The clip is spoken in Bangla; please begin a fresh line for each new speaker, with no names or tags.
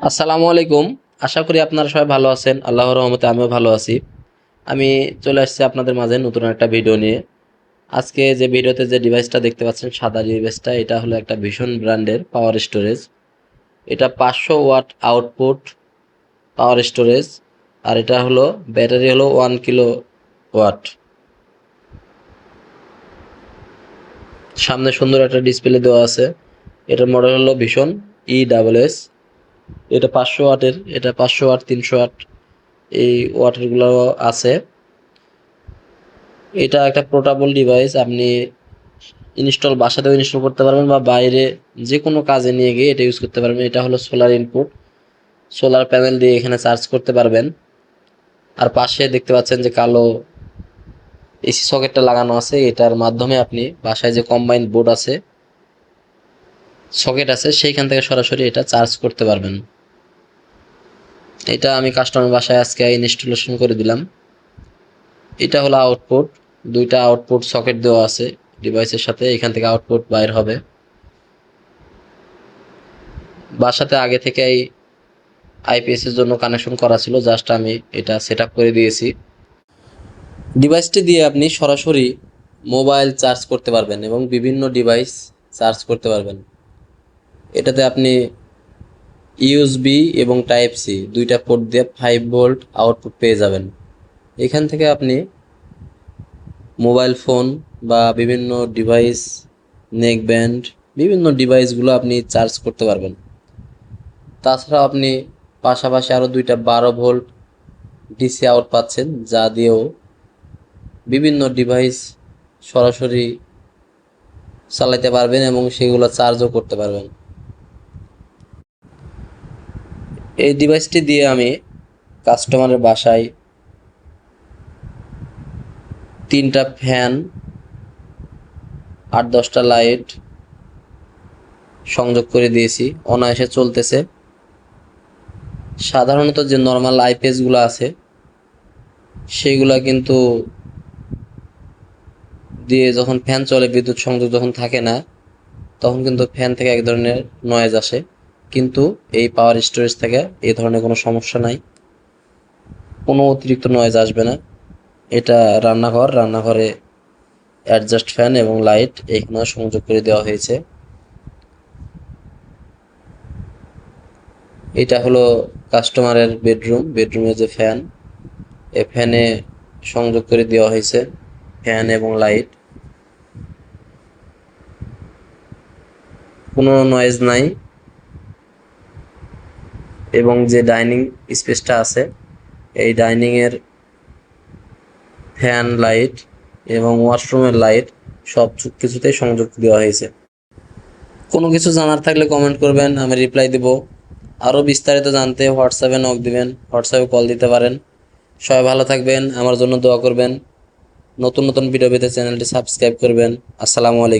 আসসালামু আলাইকুম। আশা করি আপনারা সবাই ভালো আছেন। আল্লাহর রহমতে আমিও ভালো আছি। আমি চলে আসছি আপনাদের মাঝে নতুন একটা ভিডিও নিয়ে। আজকে যে ভিডিওতে যে ডিভাইসটা দেখতে পাচ্ছেন সাদা ডিভাইসটা, এটা হলো একটা ভীষণ ব্র্যান্ডের পাওয়ার স্টোরেজ। এটা 500 ওয়াট আউটপুট পাওয়ার স্টোরেজ, আর এটা হলো ব্যাটারি হলো 1 কিলো ওয়াট। সামনে সুন্দর একটা ডিসপ্লে দেওয়া আছে। এটার মডেল হলো ভীষণ ESS। এটা 500 ওয়াটের, এটা 500 ওয়াট, 300 ওয়াট এই ওয়াটেরগুলো আছে। এটা একটা পোর্টেবল ডিভাইস, আপনি বাসাতেও ইনস্টল করতে পারবেন বা বাইরে যে কোনো কাজে নিয়ে গিয়ে এটা ইউজ করতে পারবেন। এটা হলো সোলার ইনপুট, সোলার প্যানেল দিয়ে এখানে চার্জ করতে পারবেন। আর পাশে দেখতে পাচ্ছেন যে কালো এসি সকেটটা লাগানো আছে, এটার মাধ্যমে আপনি বাসায় যে কম্বাইন্ড বোর্ড আছে, সকেট আছে, সেইখান থেকে সরাসরি এটা চার্জ করতে পারবেন। এটা আমি কাস্টমার বাসায় আজকে ইনস্টলেশন করে দিলাম। এটা হলো আউটপুট, দুইটা আউটপুট সকেট দেওয়া আছে ডিভাইসের সাথে, এখান থেকে আউটপুট বাইর হবে। বাসাতে আগে থেকেই আইপিএস এর জন্য কানেকশন করা ছিল, জাস্ট আমি এটা সেট আপ করে দিয়েছি। ডিভাইসটি দিয়ে আপনি সরাসরি মোবাইল চার্জ করতে পারবেন এবং বিভিন্ন ডিভাইস চার্জ করতে পারবেন। এটাতে আপনি ইউএসবি এবং টাইপ সি দুইটা পোর্ট দিয়ে 5 ভোল্ট আউটপুট পেয়ে যাবেন। এখান থেকে আপনি মোবাইল ফোন বা বিভিন্ন ডিভাইস, নেক ব্যান্ড, বিভিন্ন ডিভাইসগুলো আপনি চার্জ করতে পারবেন। তাছাড়াও আপনি পাশাপাশি আরও দুইটা 12 ভোল্ট ডিসি আউট পাচ্ছেন, যা দিয়েও বিভিন্ন ডিভাইস সরাসরি চালাতে পারবেন এবং সেগুলো চার্জও করতে পারবেন। এই ডিভাইসটি দিয়ে আমি কাস্টমারের বাসায় 3টা ফ্যান, 8-10টা লাইট সংযোগ করে দিয়েছি, অনায়াসে চলতেছে। সাধারণত যে নর্মাল আইপিএসগুলো আছে সেইগুলা কিন্তু দিয়ে যখন ফ্যান চলে, বিদ্যুৎ সংযোগ যখন থাকে না, তখন কিন্তু ফ্যান থেকে এক ধরনের নয়েজ আসে। কিন্তু এই পাওয়ার স্টোরেজ থেকে এই ধরনের কোনো সমস্যা নাই, কোনো অতিরিক্ত নয়েজ আসবে না। এটা রান্নাঘরে অ্যাডজাস্ট ফ্যান এবং লাইট এখানেও সংযোগ করে দেওয়া হয়েছে। এটা হলো কাস্টমারের বেডরুমে যে ফ্যান, এই ফ্যানে সংযোগ করে দেওয়া হয়েছে ফ্যান এবং লাইট, কোনো নয়েজ নাই। এবং যে ডাইনিং স্পেসটা আছে, এই ডাইনিংয়ের ফ্যান, লাইট এবং ওয়াশরুমের লাইট সব কিছুতেই সংযোগ দেওয়া হয়েছে। কোনো কিছু জানার থাকলে কমেন্ট করবেন, আমি রিপ্লাই দেব। আরও বিস্তারিত জানতে হোয়াটসঅ্যাপে নক দিবেন, হোয়াটসঅ্যাপে কল দিতে পারেন। সবাই ভালো থাকবেন, আমার জন্য দোয়া করবেন। নতুন নতুন ভিডিও পেতে চ্যানেলটি সাবস্ক্রাইব করবেন। আসসালামু আলাইকুম।